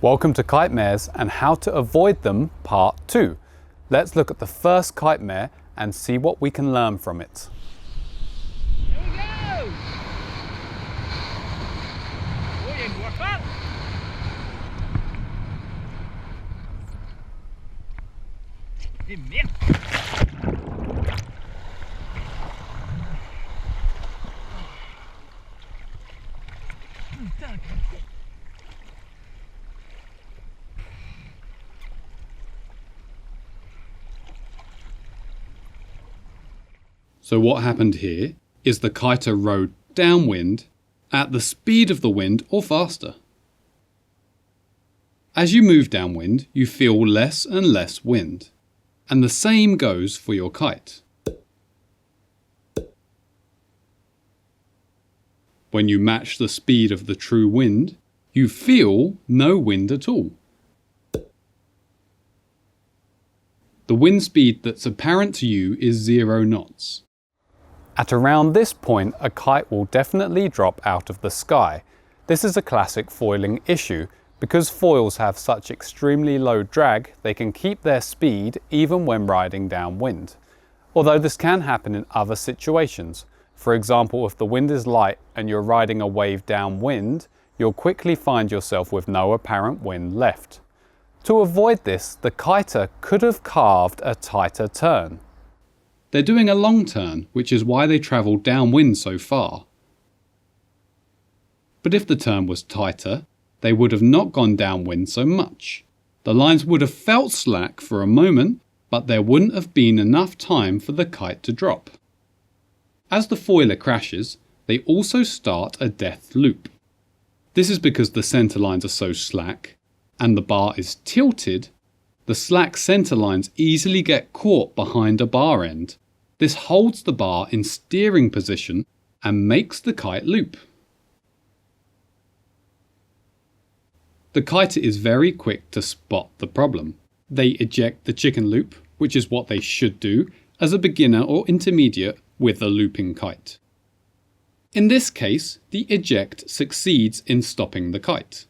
Welcome to Kitemares and how to avoid them part 2. Let's look at the first kitemare and see what we can learn from it. Here we go! Goeie work. Hey, man. So what happened here is the kiter rode downwind at the speed of the wind or faster. As you move downwind, you feel less and less wind, and the same goes for your kite. When you match the speed of the true wind, you feel no wind at all. The wind speed that's apparent to you is 0 knots. At around this point, a kite will definitely drop out of the sky. This is a classic foiling issue. Because foils have such extremely low drag, they can keep their speed even when riding downwind. Although this can happen in other situations. For example, if the wind is light and you're riding a wave downwind, you'll quickly find yourself with no apparent wind left. To avoid this, the kiter could have carved a tighter turn. They're doing a long turn, which is why they travel downwind so far. But if the turn was tighter, they would have not gone downwind so much. The lines would have felt slack for a moment, but there wouldn't have been enough time for the kite to drop. As the foiler crashes, they also start a death loop. This is because the centre lines are so slack, and the bar is tilted. The slack centre lines easily get caught behind a bar end. This holds the bar in steering position and makes the kite loop. The kiter is very quick to spot the problem. They eject the chicken loop, which is what they should do as a beginner or intermediate with a looping kite. In this case, the eject succeeds in stopping the kite.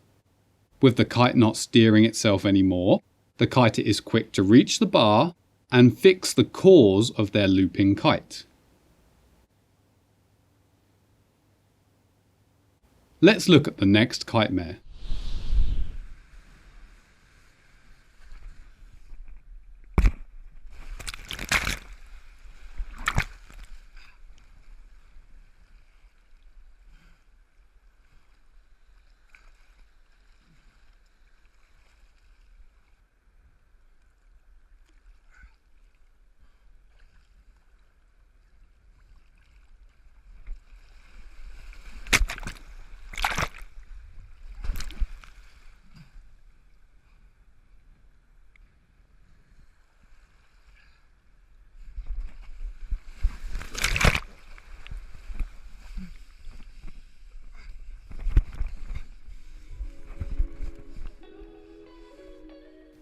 With the kite not steering itself anymore, the kiter is quick to reach the bar and fix the cause of their looping kite. Let's look at the next kitemare.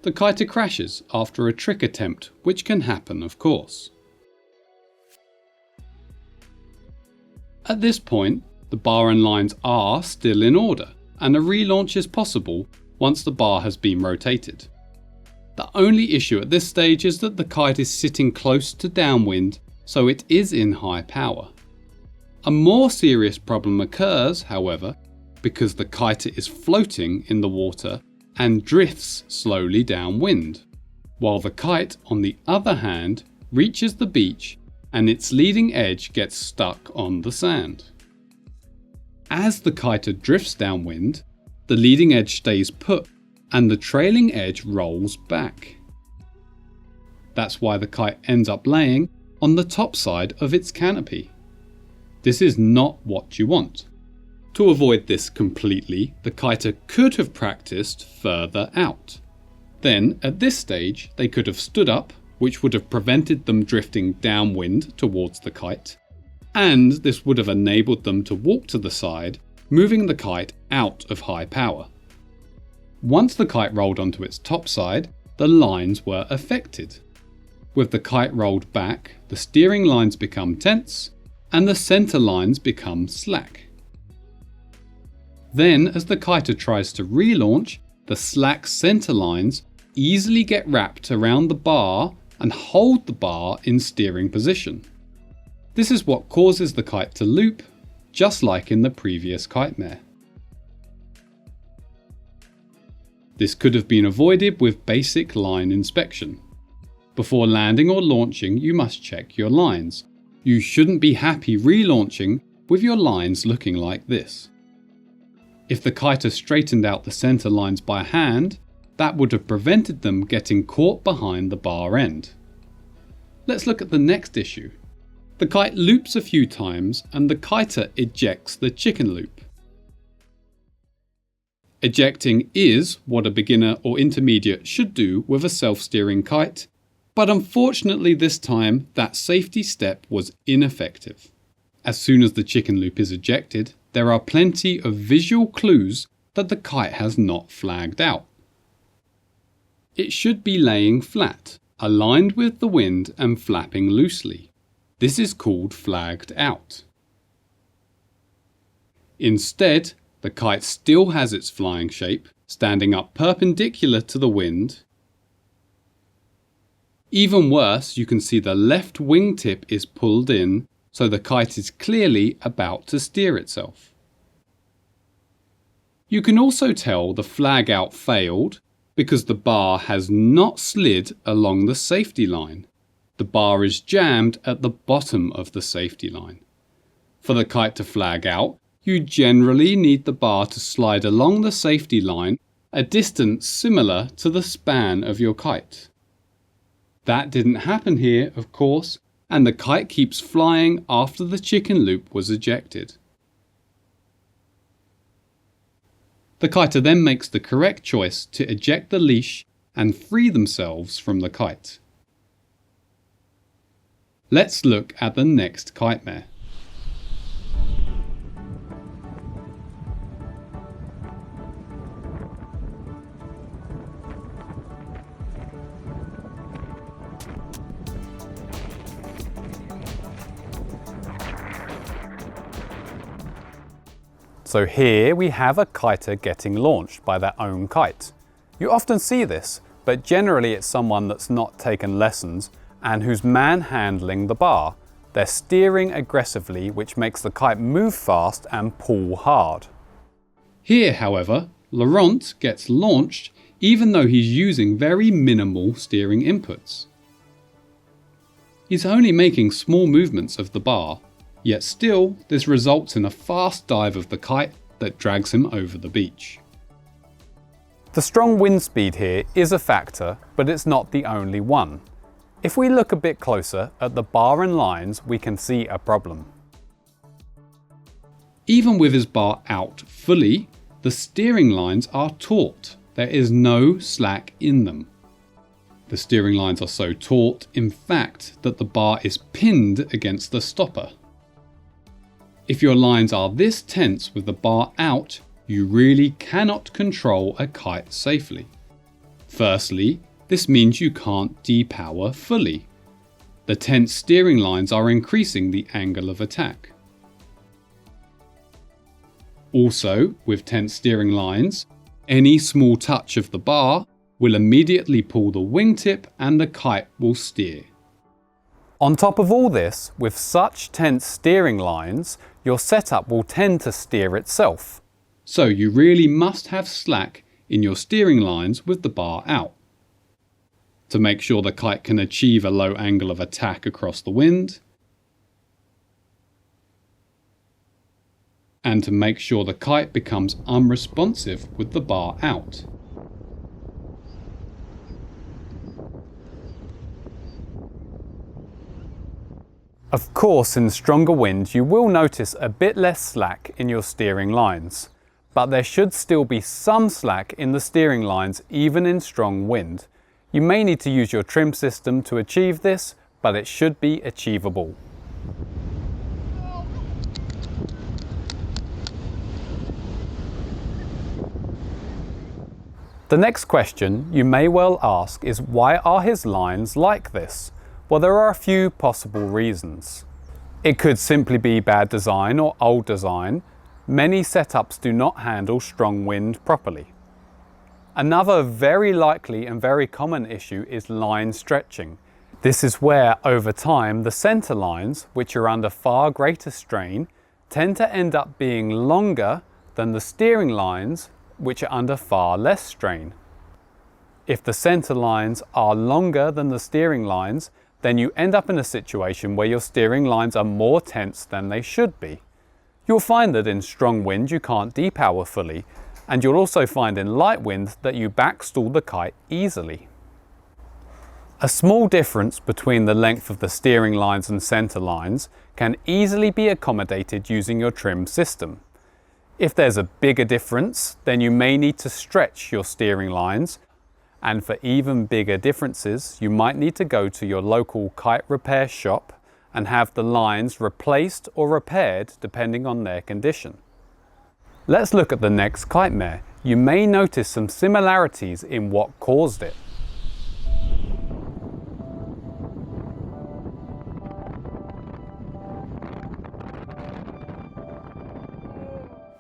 The kiter crashes after a trick attempt, which can happen, of course. At this point, the bar and lines are still in order, and a relaunch is possible once the bar has been rotated. The only issue at this stage is that the kite is sitting close to downwind, so it is in high power. A more serious problem occurs, however, because the kiter is floating in the water and drifts slowly downwind, while the kite, on the other hand, reaches the beach and its leading edge gets stuck on the sand. As the kiter drifts downwind, the leading edge stays put and the trailing edge rolls back. That's why the kite ends up laying on the top side of its canopy. This is not what you want. To avoid this completely, the kiter could have practiced further out. Then, at this stage, they could have stood up, which would have prevented them drifting downwind towards the kite, and this would have enabled them to walk to the side, moving the kite out of high power. Once the kite rolled onto its top side, the lines were affected. With the kite rolled back, the steering lines become tense, and the centre lines become slack. Then, as the kiter tries to relaunch, the slack center lines easily get wrapped around the bar and hold the bar in steering position. This is what causes the kite to loop, just like in the previous Kitemare. This could have been avoided with basic line inspection. Before landing or launching, you must check your lines. You shouldn't be happy relaunching with your lines looking like this. If the kiter straightened out the center lines by hand, that would have prevented them getting caught behind the bar end. Let's look at the next issue. The kite loops a few times and the kiter ejects the chicken loop. Ejecting is what a beginner or intermediate should do with a self-steering kite, but unfortunately this time that safety step was ineffective. As soon as the chicken loop is ejected, there are plenty of visual clues that the kite has not flagged out. It should be laying flat, aligned with the wind and flapping loosely. This is called flagged out. Instead, the kite still has its flying shape, standing up perpendicular to the wind. Even worse, you can see the left wingtip is pulled in, so the kite is clearly about to steer itself. You can also tell the flag out failed because the bar has not slid along the safety line. The bar is jammed at the bottom of the safety line. For the kite to flag out, you generally need the bar to slide along the safety line a distance similar to the span of your kite. That didn't happen here, of course, and the kite keeps flying after the chicken loop was ejected. The kiter then makes the correct choice to eject the leash and free themselves from the kite. Let's look at the next Kitemare. So here we have a kiter getting launched by their own kite. You often see this, but generally it's someone that's not taken lessons and who's manhandling the bar. They're steering aggressively, which makes the kite move fast and pull hard. Here, however, Laurent gets launched even though he's using very minimal steering inputs. He's only making small movements of the bar, yet still this results in a fast dive of the kite that drags him over the beach. The strong wind speed here is a factor, but it's not the only one. If we look a bit closer at the bar and lines, we can see a problem. Even with his bar out fully, the steering lines are taut. There is no slack in them. The steering lines are so taut, in fact, that the bar is pinned against the stopper. If your lines are this tense with the bar out, you really cannot control a kite safely. Firstly, this means you can't depower fully. The tense steering lines are increasing the angle of attack. Also, with tense steering lines, any small touch of the bar will immediately pull the wingtip and the kite will steer. On top of all this, with such tense steering lines, your setup will tend to steer itself. So you really must have slack in your steering lines with the bar out. To make sure the kite can achieve a low angle of attack across the wind, and to make sure the kite becomes unresponsive with the bar out. Of course, in stronger winds, you will notice a bit less slack in your steering lines, but there should still be some slack in the steering lines even in strong wind. You may need to use your trim system to achieve this, but it should be achievable. The next question you may well ask is, why are his lines like this? Well, there are a few possible reasons. It could simply be bad design or old design. Many setups do not handle strong wind properly. Another very likely and very common issue is line stretching. This is where, over time, the centre lines, which are under far greater strain, tend to end up being longer than the steering lines, which are under far less strain. If the centre lines are longer than the steering lines, then you end up in a situation where your steering lines are more tense than they should be. You'll find that in strong wind you can't depower fully, and you'll also find in light wind that you backstall the kite easily. A small difference between the length of the steering lines and centre lines can easily be accommodated using your trim system. If there's a bigger difference, then you may need to stretch your steering lines, and for even bigger differences, you might need to go to your local kite repair shop and have the lines replaced or repaired depending on their condition. Let's look at the next Kitemare. You may notice some similarities in what caused it.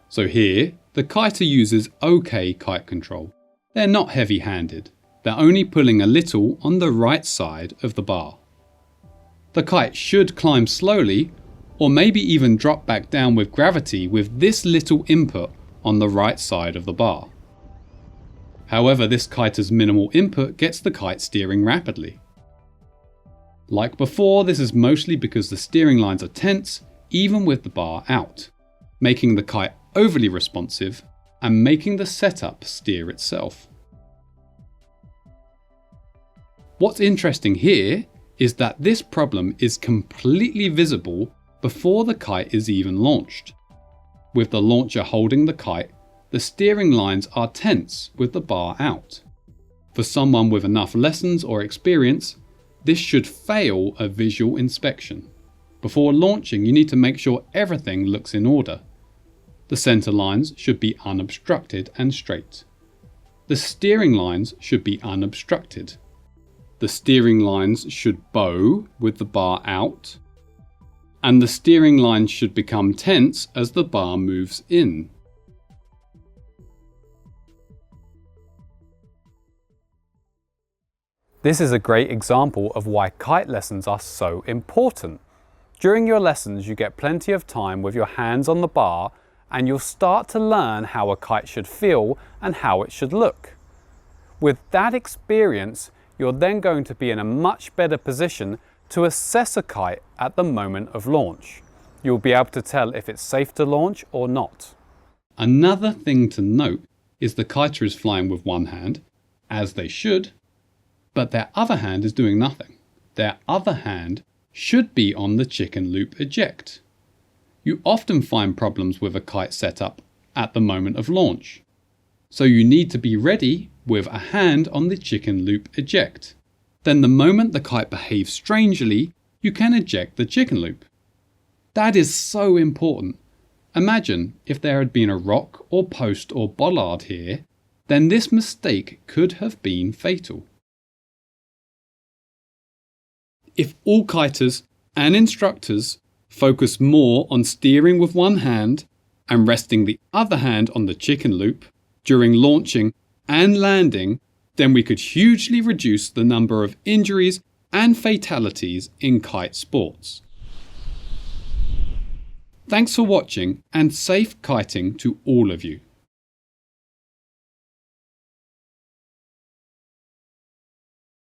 So here, the kiter uses OK kite control. They're not heavy-handed. They're only pulling a little on the right side of the bar. The kite should climb slowly, or maybe even drop back down with gravity with this little input on the right side of the bar. However, this kiter's minimal input gets the kite steering rapidly. Like before, this is mostly because the steering lines are tense, even with the bar out, making the kite overly responsive and making the setup steer itself. What's interesting here is that this problem is completely visible before the kite is even launched. With the launcher holding the kite, the steering lines are tense with the bar out. For someone with enough lessons or experience, this should fail a visual inspection. Before launching, you need to make sure everything looks in order. The centre lines should be unobstructed and straight. The steering lines should be unobstructed. The steering lines should bow with the bar out, and the steering lines should become tense as the bar moves in. This is a great example of why kite lessons are so important. During your lessons, you get plenty of time with your hands on the bar, and you'll start to learn how a kite should feel and how it should look. With that experience, you're then going to be in a much better position to assess a kite at the moment of launch. You'll be able to tell if it's safe to launch or not. Another thing to note is the kiter is flying with one hand, as they should, but their other hand is doing nothing. Their other hand should be on the chicken loop eject. You often find problems with a kite setup at the moment of launch, so you need to be ready with a hand on the chicken loop eject. Then the moment the kite behaves strangely, you can eject the chicken loop. That is so important. Imagine if there had been a rock or post or bollard here, then this mistake could have been fatal. If all kiters and instructors focus more on steering with one hand and resting the other hand on the chicken loop during launching and landing, then we could hugely reduce the number of injuries and fatalities in kite sports. Thanks for watching, and safe kiting to all of you.